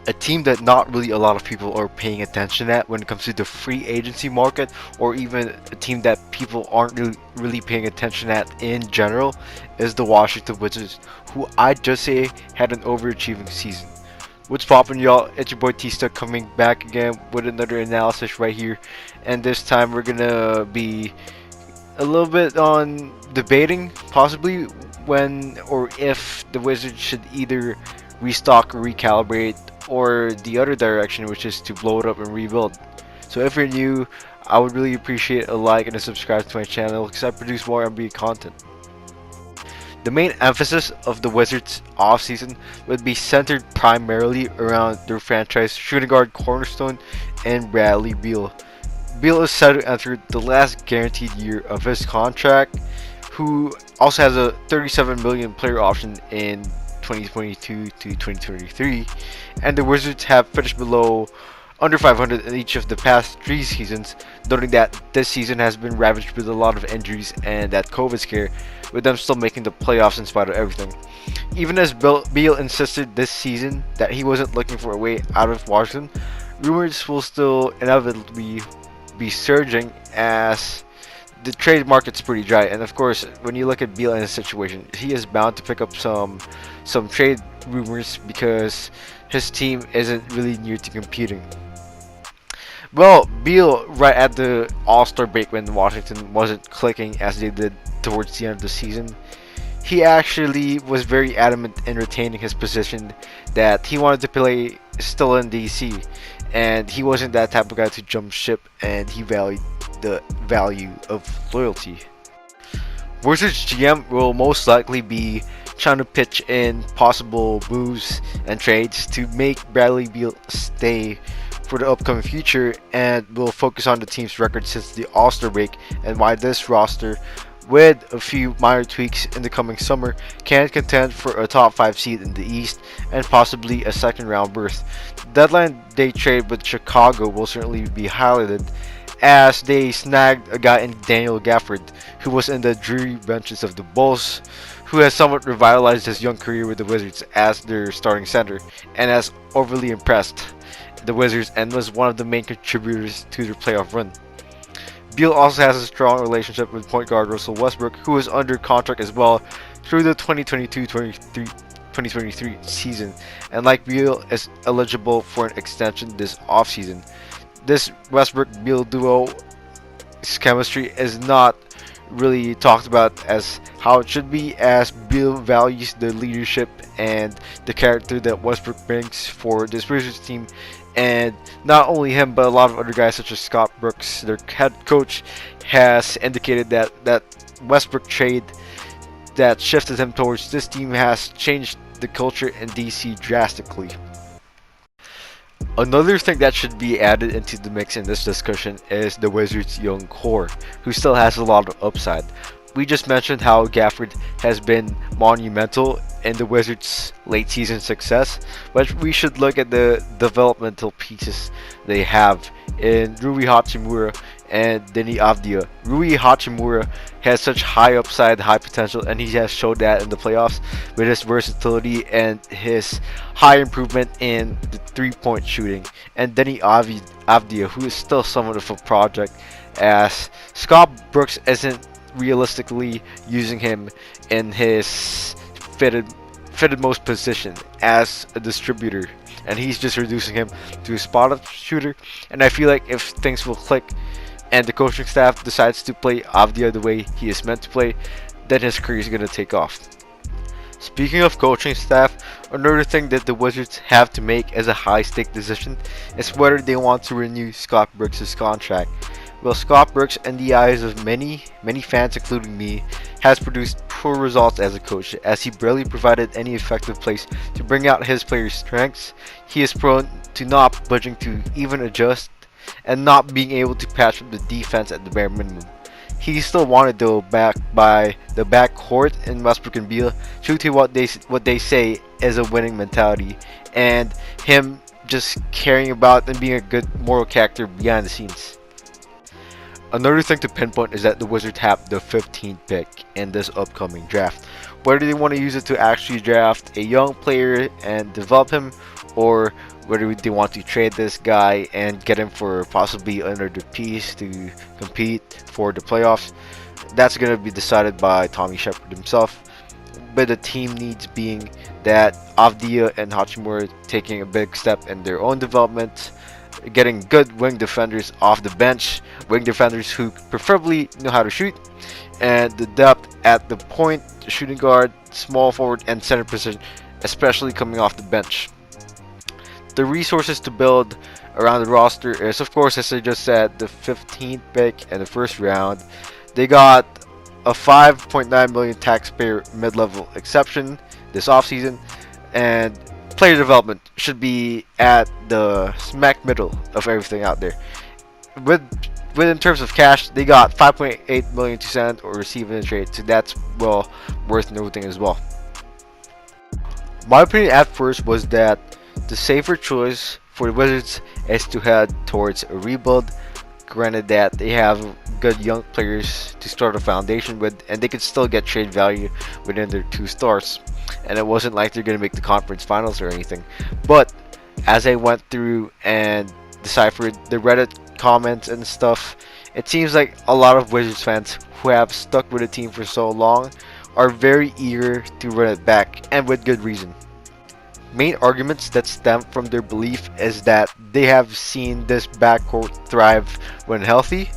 A team that not really a lot of people are paying attention at when it comes to the free agency market, or even a team that people aren't really paying attention at in general, is the Washington Wizards, who I just say had an overachieving season. What's poppin', y'all? It's your boy Tista coming back again with another analysis right here, and this time we're gonna be a little bit on debating possibly when or if the Wizards should either restock or recalibrate, or the other direction, which is to blow it up and rebuild. So if you're new, I would really appreciate a like and a subscribe to my channel because I produce more NBA content. The main emphasis of the Wizards offseason would be centered primarily around their franchise shooting guard cornerstone and Bradley Beal. Beal is set to enter the last guaranteed year of his contract, who also has a 37 million player option in 2022 to 2023, and the Wizards have finished below under 500 in each of the past 3 seasons, noting that this season has been ravaged with a lot of injuries and that COVID scare, with them still making the playoffs in spite of everything. Even as Beal insisted this season that he wasn't looking for a way out of Washington, rumors will still inevitably be surging as the trade market's pretty dry. And of course, when you look at Beal in his situation, he is bound to pick up some trade rumors because his team isn't really near to competing. Well, Beal, right at the All-Star break when Washington wasn't clicking as they did towards the end of the season, he actually was very adamant in retaining his position that he wanted to play still in DC, and he wasn't that type of guy to jump ship, and he valued the value of loyalty. Wizards GM will most likely be trying to pitch in possible moves and trades to make Bradley Beal stay for the upcoming future, and will focus on the team's record since the All-Star break and why this roster, with a few minor tweaks in the coming summer, can contend for a top 5 seed in the East and possibly a second round berth. The deadline day trade with Chicago will certainly be highlighted as they snagged a guy in Daniel Gafford, who was in the dreary benches of the Bulls, who has somewhat revitalized his young career with the Wizards as their starting center and has overly impressed the Wizards and was one of the main contributors to their playoff run. Beal also has a strong relationship with point guard Russell Westbrook, who is under contract as well through the 2022-2023 season, and like Beal is eligible for an extension this offseason. This Westbrook-Beal duo's chemistry is not really talked about as how it should be, as Beal values the leadership and the character that Westbrook brings for this Wizards team. And not only him, but a lot of other guys such as Scott Brooks, their head coach, has indicated that Westbrook trade that shifted him towards this team has changed the culture in DC drastically. Another thing that should be added into the mix in this discussion is the Wizards' young core, who still has a lot of upside. We just mentioned how Gafford has been monumental in the Wizards' late season success, but we should look at the developmental pieces they have in Rui Hachimura and Deni Avdia. Rui Hachimura has such high upside, high potential, and he has showed that in the playoffs with his versatility and his high improvement in the three-point shooting. And Deni Avdia, who is still somewhat of a project, as Scott Brooks isn't realistically using him in his fitted most position as a distributor, and he's just reducing him to a spot-up shooter. And I feel like if things will click and the coaching staff decides to play Avdia the way he is meant to play, then his career is going to take off. Speaking of coaching staff, another thing that the Wizards have to make as a high-stake decision is whether they want to renew Scott Brooks' contract. Well, Scott Brooks, in the eyes of many fans including me, has produced poor results as a coach, as he barely provided any effective plays to bring out his players' strengths. He is prone to not budging to even adjust and not being able to patch up the defense at the bare minimum. He still wanted though back by the backcourt in Westbrook and Beal, true to what they say is a winning mentality, and him just caring about and being a good moral character behind the scenes. Another thing to pinpoint is that the Wizards have the 15th pick in this upcoming draft. Whether they want to use it to actually draft a young player and develop him, or whether they want to trade this guy and get him for possibly another piece to compete for the playoffs. That's going to be decided by Tommy Shepard himself. But the team needs being that Avdia and Hachimura taking a big step in their own development, getting good wing defenders off the bench, wing defenders who preferably know how to shoot, and the depth at the point, shooting guard, small forward, and center position, especially coming off the bench. The resources to build around the roster is, of course, as I just said, the 15th pick in the first round. They got a 5.9 million taxpayer mid-level exception this offseason, and player development should be at the smack middle of everything out there. With in terms of cash, they got 5.8 million to send or receive in a trade, so that's well worth noting as well. My opinion at first was that the safer choice for the Wizards is to head towards a rebuild. Granted that they have good young players to start a foundation with, and they could still get trade value within their 2 stars. And it wasn't like they're going to make the conference finals or anything. But as I went through and deciphered the Reddit comments and stuff, it seems like a lot of Wizards fans who have stuck with the team for so long are very eager to run it back, and with good reason. Main arguments that stem from their belief is that they have seen this backcourt thrive when healthy,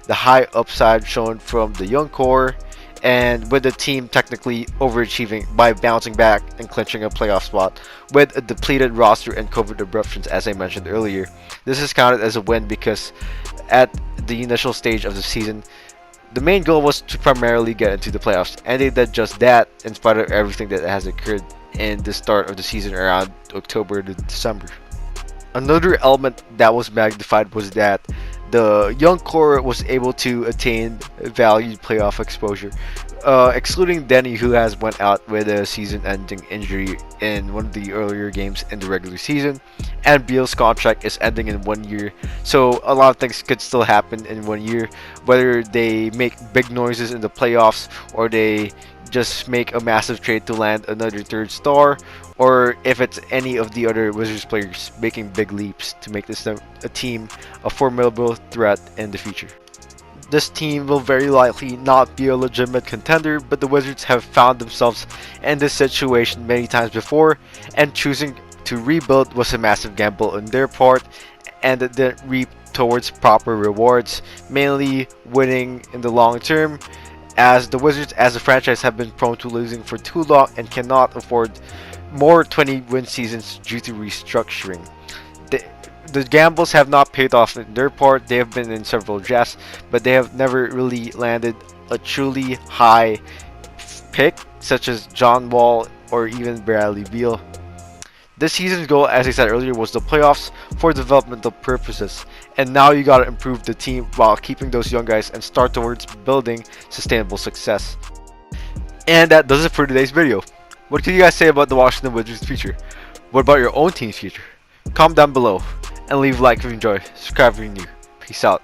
the high upside shown from the young core, and with the team technically overachieving by bouncing back and clinching a playoff spot with a depleted roster and COVID eruptions, as I mentioned earlier. This is counted as a win because at the initial stage of the season, the main goal was to primarily get into the playoffs, and they did just that in spite of everything that has occurred in the start of the season around October to December. Another element that was magnified was that the young core was able to attain valued playoff exposure, excluding Denny, who has went out with a season-ending injury in one of the earlier games in the regular season, and Beal's contract is ending in 1 year, so a lot of things could still happen in 1 year, whether they make big noises in the playoffs or they just make a massive trade to land another 3rd star, or if it's any of the other Wizards players making big leaps to make this a team a formidable threat in the future. This team will very likely not be a legitimate contender, but the Wizards have found themselves in this situation many times before, and choosing to rebuild was a massive gamble on their part, and it didn't reap towards proper rewards, mainly winning in the long term, as the Wizards as a franchise have been prone to losing for too long and cannot afford more 20-win seasons due to restructuring. The gambles have not paid off in their part. They have been in several drafts, but they have never really landed a truly high pick such as John Wall or even Bradley Beal. This season's goal, as I said earlier, was the playoffs for developmental purposes, and now you gotta improve the team while keeping those young guys and start towards building sustainable success. And that does it for today's video. What can you guys say about the Washington Wizards' future? What about your own team's future? Comment down below and leave a like if you enjoy. Subscribe if you're new. Peace out.